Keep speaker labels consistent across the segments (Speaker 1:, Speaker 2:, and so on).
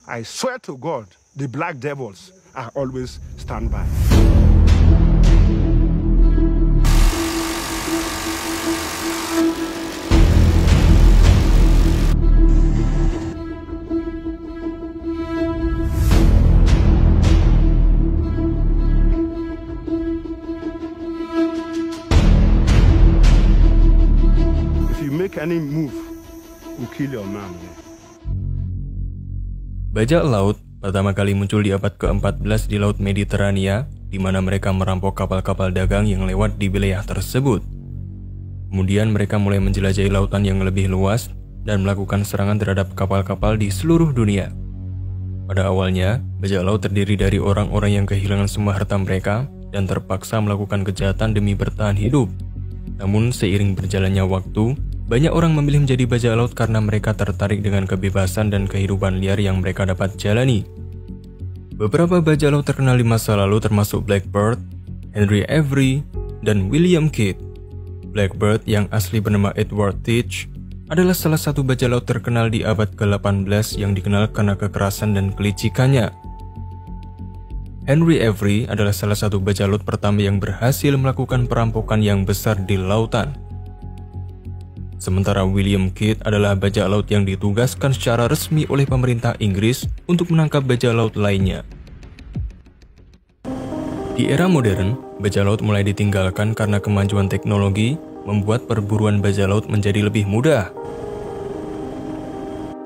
Speaker 1: I swear to God, the black devils are always standby. If you make any move, we'll kill your man.
Speaker 2: Bajak laut pertama kali muncul di abad ke-14 di Laut Mediterania, di mana mereka merampok kapal-kapal dagang yang lewat di wilayah tersebut. Kemudian mereka mulai menjelajahi lautan yang lebih luas dan melakukan serangan terhadap kapal-kapal di seluruh dunia. Pada awalnya, bajak laut terdiri dari orang-orang yang kehilangan semua harta mereka dan terpaksa melakukan kejahatan demi bertahan hidup. Namun seiring berjalannya waktu, banyak orang memilih menjadi bajak laut karena mereka tertarik dengan kebebasan dan kehidupan liar yang mereka dapat jalani. Beberapa bajak laut terkenal di masa lalu termasuk Blackbeard, Henry Avery, dan William Kidd. Blackbeard yang asli bernama Edward Teach adalah salah satu bajak laut terkenal di abad ke-18 yang dikenal karena kekerasan dan kelicikannya. Henry Avery adalah salah satu bajak laut pertama yang berhasil melakukan perampokan yang besar di lautan. Sementara William Kidd adalah bajak laut yang ditugaskan secara resmi oleh pemerintah Inggris untuk menangkap bajak laut lainnya. Di era modern, bajak laut mulai ditinggalkan karena kemajuan teknologi membuat perburuan bajak laut menjadi lebih mudah.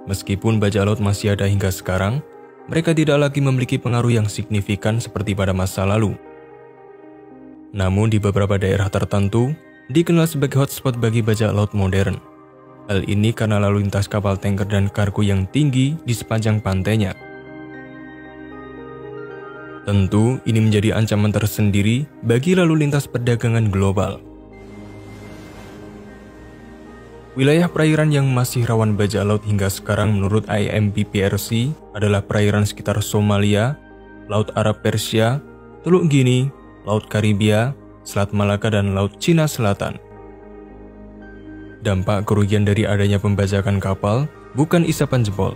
Speaker 2: Meskipun bajak laut masih ada hingga sekarang, mereka tidak lagi memiliki pengaruh yang signifikan seperti pada masa lalu. Namun di beberapa daerah tertentu, dikenal sebagai hotspot bagi bajak laut modern. Hal ini karena lalu lintas kapal tanker dan kargo yang tinggi di sepanjang pantainya. Tentu, ini menjadi ancaman tersendiri bagi lalu lintas perdagangan global. Wilayah perairan yang masih rawan bajak laut hingga sekarang menurut IMBPRC adalah perairan sekitar Somalia, Laut Arab Persia, Teluk Gini, Laut Karibia, Selat Malaka, dan Laut Cina Selatan. Dampak kerugian dari adanya pembajakan kapal bukan isapan jempol.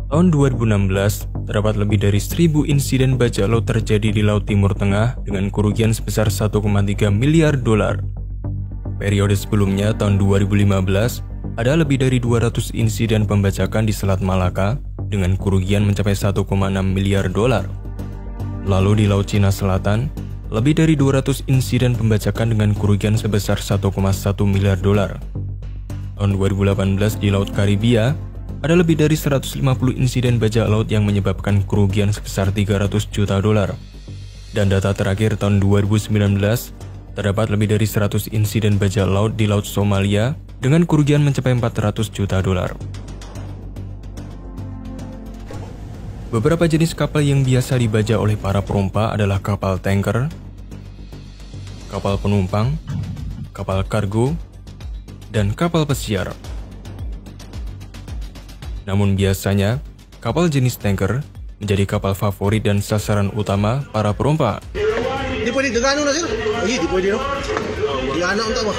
Speaker 2: Tahun 2016, terdapat lebih dari 1.000 insiden bajak laut terjadi di Laut Timur Tengah dengan kerugian sebesar 1,3 miliar dolar. Periode sebelumnya, tahun 2015, ada lebih dari 200 insiden pembajakan di Selat Malaka dengan kerugian mencapai 1,6 miliar dolar. Lalu di Laut Cina Selatan, lebih dari 200 insiden pembajakan dengan kerugian sebesar 1,1 miliar dolar. Tahun 2018 di Laut Karibia, ada lebih dari 150 insiden bajak laut yang menyebabkan kerugian sebesar 300 juta dolar. Dan data terakhir tahun 2019, terdapat lebih dari 100 insiden bajak laut di Laut Somalia dengan kerugian mencapai 400 juta dolar. Beberapa jenis kapal yang biasa dibajak oleh para perompak adalah kapal tanker, kapal penumpang, kapal kargo, dan kapal pesiar. Namun biasanya, kapal jenis tanker menjadi kapal favorit dan sasaran utama para perompak.
Speaker 3: Di pwede gagano na sila. Ay, di pwede no. Di anak unta ba.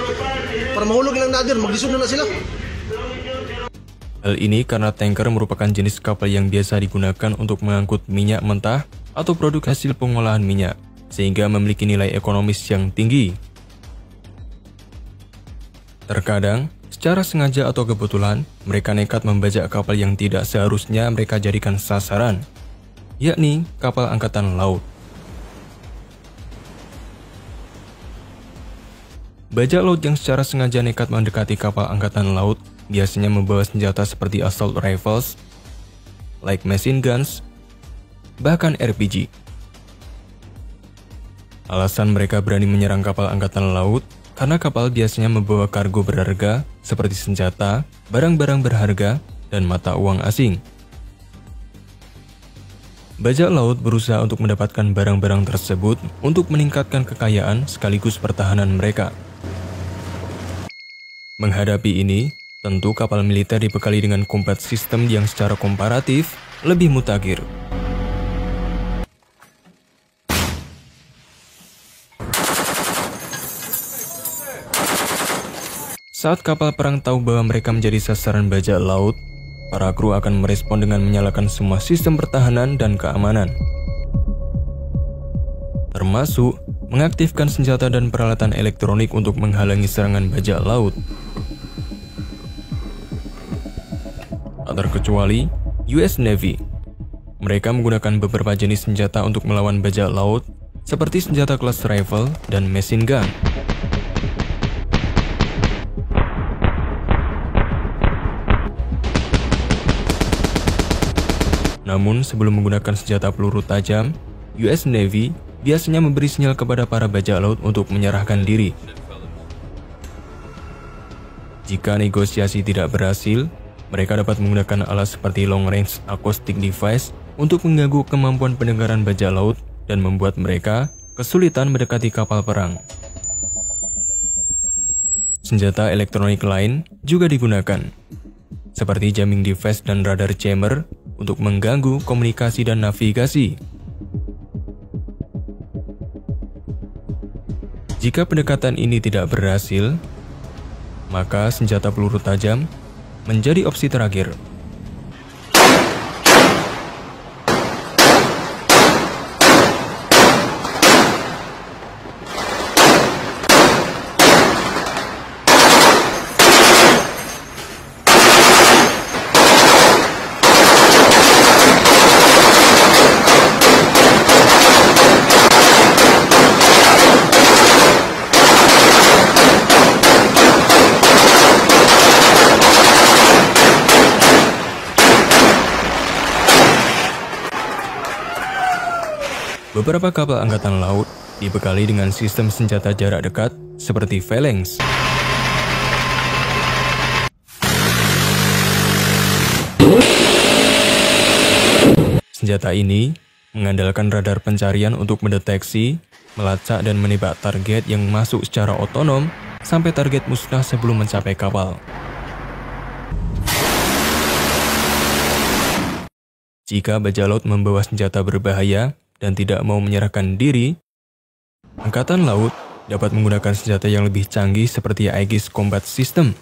Speaker 3: Para mahulog lang natin, magdisod na sila.
Speaker 2: Hal ini karena tanker merupakan jenis kapal yang biasa digunakan untuk mengangkut minyak mentah atau produk hasil pengolahan minyak, sehingga memiliki nilai ekonomis yang tinggi. Terkadang, secara sengaja atau kebetulan, mereka nekat membajak kapal yang tidak seharusnya mereka jadikan sasaran, yakni kapal angkatan laut. Bajak laut yang secara sengaja nekat mendekati kapal angkatan laut biasanya membawa senjata seperti assault rifles, light machine guns, bahkan RPG. Alasan mereka berani menyerang kapal angkatan laut karena kapal biasanya membawa kargo berharga seperti senjata, barang-barang berharga, dan mata uang asing. Bajak laut berusaha untuk mendapatkan barang-barang tersebut untuk meningkatkan kekayaan sekaligus pertahanan mereka. Menghadapi ini, tentu kapal militer dibekali dengan combat system yang secara komparatif lebih mutakhir. Saat kapal perang tahu bahwa mereka menjadi sasaran bajak laut, para kru akan merespon dengan menyalakan semua sistem pertahanan dan keamanan, termasuk mengaktifkan senjata dan peralatan elektronik untuk menghalangi serangan bajak laut. Tak terkecuali US Navy. Mereka menggunakan beberapa jenis senjata untuk melawan bajak laut, seperti senjata kelas rifle dan machine gun. Namun, sebelum menggunakan senjata peluru tajam, US Navy biasanya memberi sinyal kepada para bajak laut untuk menyerahkan diri. Jika negosiasi tidak berhasil, mereka dapat menggunakan alat seperti long range acoustic device untuk mengganggu kemampuan pendengaran bajak laut dan membuat mereka kesulitan mendekati kapal perang. Senjata elektronik lain juga digunakan, seperti jamming device dan radar jammer untuk mengganggu komunikasi dan navigasi. Jika pendekatan ini tidak berhasil, maka senjata peluru tajam menjadi opsi terakhir. Beberapa kapal angkatan laut dibekali dengan sistem senjata jarak dekat seperti Phalanx. Senjata ini mengandalkan radar pencarian untuk mendeteksi, melacak dan menembak target yang masuk secara otonom sampai target musnah sebelum mencapai kapal. Jika bajak laut membawa senjata berbahaya dan tidak mau menyerahkan diri, Angkatan Laut dapat menggunakan senjata yang lebih canggih seperti Aegis Combat System.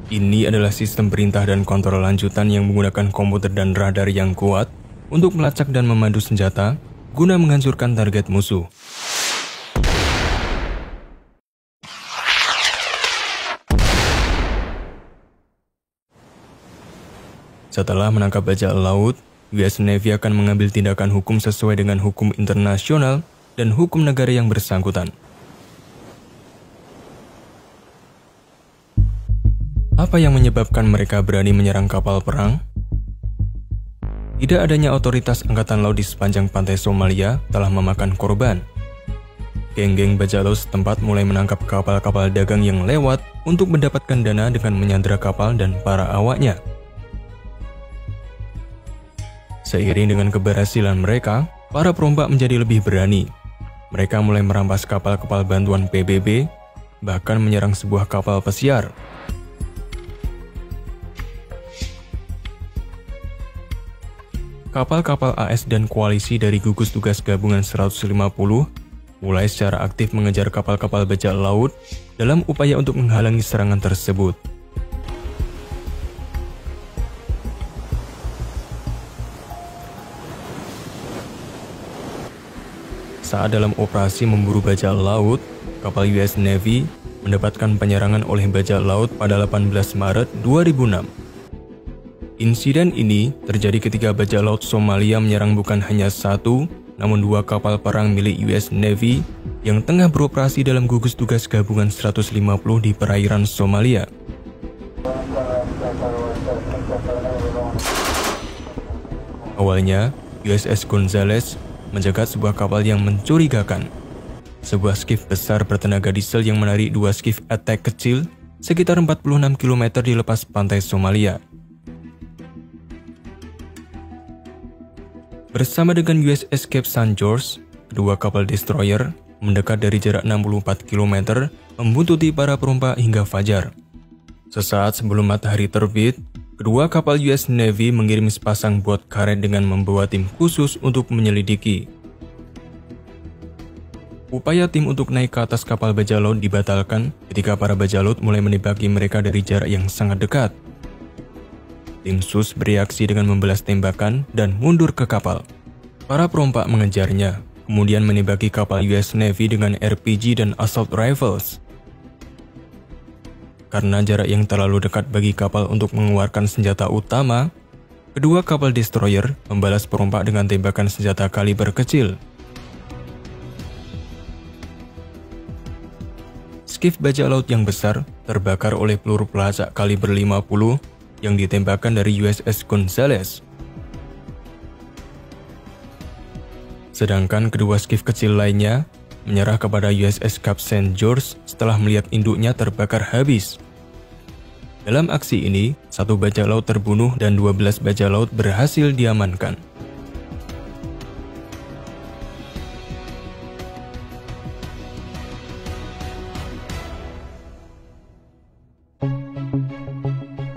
Speaker 2: Ini adalah sistem perintah dan kontrol lanjutan yang menggunakan komputer dan radar yang kuat untuk melacak dan memandu senjata guna menghancurkan target musuh. Setelah menangkap bajak laut, US Navy akan mengambil tindakan hukum sesuai dengan hukum internasional dan hukum negara yang bersangkutan. Apa yang menyebabkan mereka berani menyerang kapal perang? Tidak adanya otoritas angkatan laut di sepanjang pantai Somalia telah memakan korban. Geng-geng bajak laut setempat mulai menangkap kapal-kapal dagang yang lewat untuk mendapatkan dana dengan menyandera kapal dan para awaknya. Seiring dengan keberhasilan mereka, para perompak menjadi lebih berani. Mereka mulai merampas kapal-kapal bantuan PBB, bahkan menyerang sebuah kapal pesiar. Kapal-kapal AS dan koalisi dari gugus tugas gabungan 150 mulai secara aktif mengejar kapal-kapal bajak laut dalam upaya untuk menghalangi serangan tersebut. Saat dalam operasi memburu bajak laut, kapal US Navy mendapatkan penyerangan oleh bajak laut pada 18 Maret 2006. Insiden ini terjadi ketika bajak laut Somalia menyerang bukan hanya satu, namun dua kapal perang milik US Navy yang tengah beroperasi dalam gugus tugas gabungan 150 di perairan Somalia. Awalnya, USS Gonzales menjagat sebuah kapal yang mencurigakan. Sebuah skiff besar bertenaga diesel yang menarik dua skiff attack kecil sekitar 46 km di lepas pantai Somalia. Bersama dengan USS Cape St. George, kedua kapal destroyer mendekat dari jarak 64 km membuntuti para perompak hingga fajar. Sesaat sebelum matahari terbit, kedua kapal US Navy mengirim sepasang bot karet dengan membawa tim khusus untuk menyelidiki. Upaya tim untuk naik ke atas kapal bajak laut dibatalkan ketika para bajak laut mulai menembaki mereka dari jarak yang sangat dekat. Tim SUS bereaksi dengan membalas tembakan dan mundur ke kapal. Para perompak mengejarnya, kemudian menembaki kapal US Navy dengan RPG dan assault rifles. Karena jarak yang terlalu dekat bagi kapal untuk mengeluarkan senjata utama, kedua kapal destroyer membalas perompak dengan tembakan senjata kaliber kecil. Skiff bajak laut yang besar terbakar oleh peluru pelacak kaliber 50 yang ditembakkan dari USS Gonzales. Sedangkan kedua skiff kecil lainnya menyerah kepada USS Cap St. George setelah melihat induknya terbakar habis. Dalam aksi ini, 1 bajak laut terbunuh dan 12 bajak laut berhasil diamankan.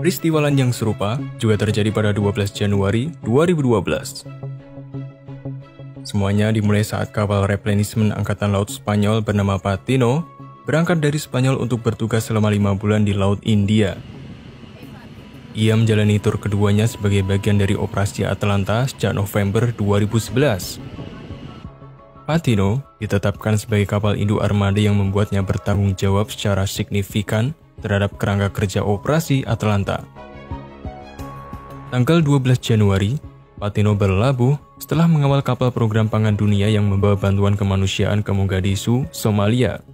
Speaker 2: Peristiwa lain yang serupa juga terjadi pada 12 Januari 2012. Semuanya dimulai saat kapal replenishment Angkatan Laut Spanyol bernama Patino berangkat dari Spanyol untuk bertugas selama 5 bulan di Laut India. Ia menjalani tur keduanya sebagai bagian dari Operasi Atalanta sejak November 2011. Patino ditetapkan sebagai kapal induk armada yang membuatnya bertanggung jawab secara signifikan terhadap kerangka kerja Operasi Atalanta. Tanggal 12 Januari, Patino berlabuh setelah mengawal kapal program pangan dunia yang membawa bantuan kemanusiaan ke Mogadishu, Somalia.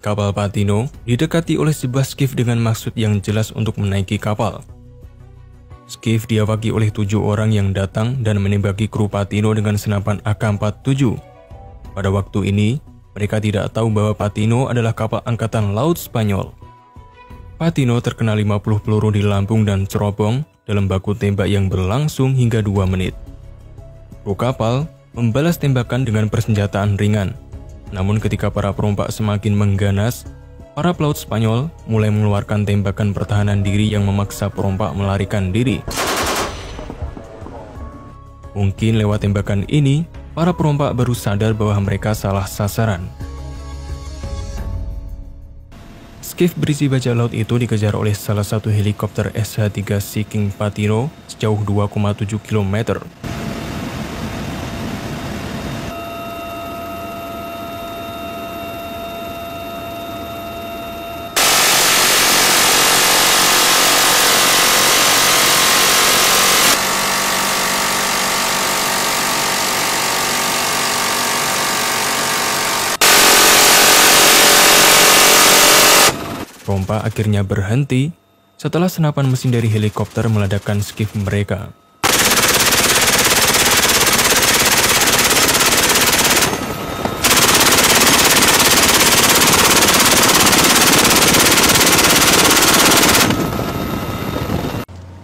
Speaker 2: Kapal Patino didekati oleh sebuah skiff dengan maksud yang jelas untuk menaiki kapal. Skiff diawaki oleh 7 orang yang datang dan menembaki kru Patino dengan senapan AK-47. Pada waktu ini, mereka tidak tahu bahwa Patino adalah kapal Angkatan Laut Spanyol. Patino terkena 50 peluru di lambung dan cerobong dalam baku tembak yang berlangsung hingga 2 menit. Kru kapal membalas tembakan dengan persenjataan ringan. Namun ketika para perompak semakin mengganas, para pelaut Spanyol mulai mengeluarkan tembakan pertahanan diri yang memaksa perompak melarikan diri. Mungkin lewat tembakan ini, para perompak baru sadar bahwa mereka salah sasaran. Skiff berisi bajak laut itu dikejar oleh salah satu helikopter SH-3 Sea King Patino sejauh 2,7 km. Perompak akhirnya berhenti setelah senapan mesin dari helikopter meledakkan skiff mereka.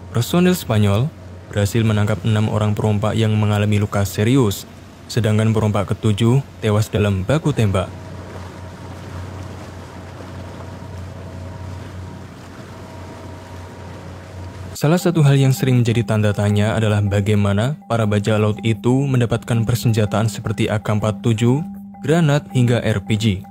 Speaker 2: Personil Spanyol berhasil menangkap 6 orang perompak yang mengalami luka serius, sedangkan perompak ke-7 tewas dalam baku tembak. Salah satu hal yang sering menjadi tanda tanya adalah bagaimana para bajak laut itu mendapatkan persenjataan seperti AK-47, granat, hingga RPG.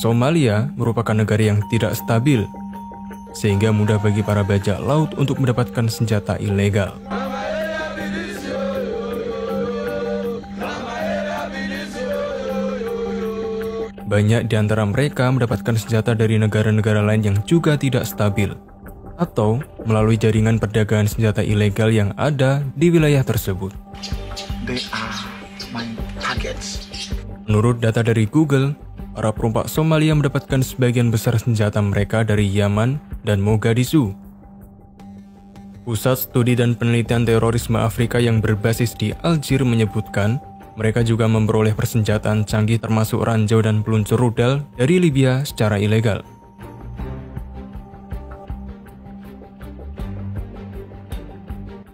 Speaker 2: Somalia merupakan negara yang tidak stabil, sehingga mudah bagi para bajak laut untuk mendapatkan senjata ilegal. Banyak di antara mereka mendapatkan senjata dari negara-negara lain yang juga tidak stabil, atau melalui jaringan perdagangan senjata ilegal yang ada di wilayah tersebut.
Speaker 3: They are my targets.
Speaker 2: Menurut data dari Google, para perompak Somalia mendapatkan sebagian besar senjata mereka dari Yaman dan Mogadishu. Pusat Studi dan Penelitian Terorisme Afrika yang berbasis di Algier menyebutkan, mereka juga memperoleh persenjataan canggih termasuk ranjau dan peluncur rudal dari Libya secara ilegal.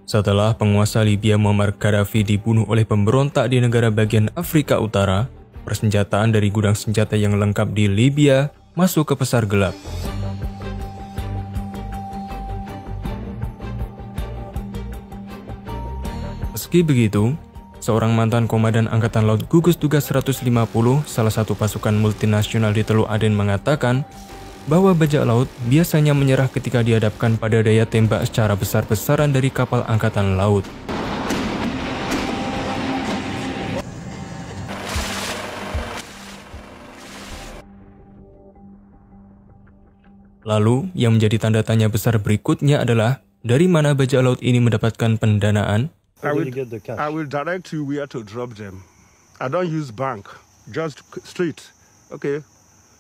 Speaker 2: Setelah penguasa Libya Muammar Gaddafi dibunuh oleh pemberontak di negara bagian Afrika Utara, persenjataan dari gudang senjata yang lengkap di Libya masuk ke pasar gelap. Meski begitu, seorang mantan komandan Angkatan Laut Gugus Tugas 150, salah satu pasukan multinasional di Teluk Aden mengatakan bahwa bajak laut biasanya menyerah ketika dihadapkan pada daya tembak secara besar-besaran dari kapal Angkatan Laut. Lalu, yang menjadi tanda tanya besar berikutnya adalah dari mana bajak laut ini mendapatkan pendanaan?
Speaker 1: I will direct you where to drop them. I don't use bank, just straight. Okay,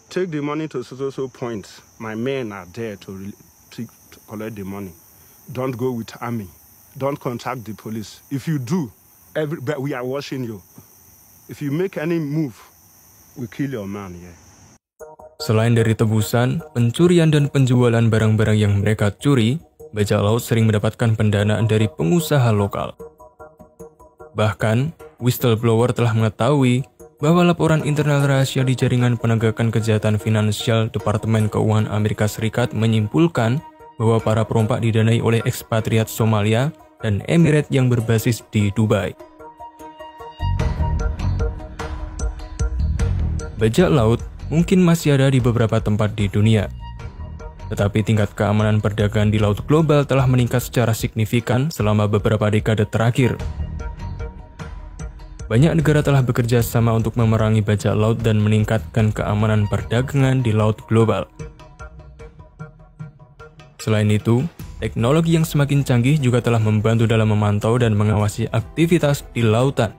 Speaker 1: take the money to so point. My men are there to collect the money. Don't go with army. Don't contact the police. If you do, we are watching you. If you make any move, we kill your man. Yeah.
Speaker 2: Selain dari tebusan, pencurian dan penjualan barang-barang yang mereka curi, bajak laut sering mendapatkan pendanaan dari pengusaha lokal. Bahkan, whistleblower telah mengetahui bahwa laporan internal rahasia di jaringan penegakan kejahatan finansial Departemen Keuangan Amerika Serikat menyimpulkan bahwa para perompak didanai oleh ekspatriat Somalia dan Emirat yang berbasis di Dubai. Bajak laut mungkin masih ada di beberapa tempat di dunia, tetapi tingkat keamanan perdagangan di laut global telah meningkat secara signifikan selama beberapa dekade terakhir. Banyak negara telah bekerja sama untuk memerangi bajak laut dan meningkatkan keamanan perdagangan di laut global. Selain itu, teknologi yang semakin canggih juga telah membantu dalam memantau dan mengawasi aktivitas di lautan.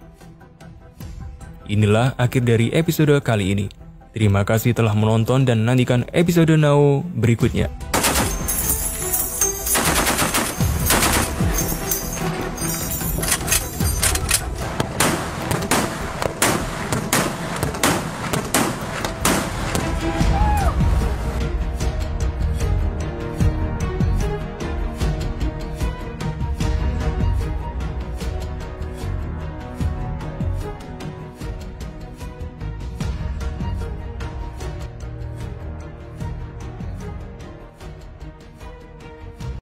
Speaker 2: Inilah akhir dari episode kali ini. Terima kasih telah menonton dan nantikan episode Now berikutnya.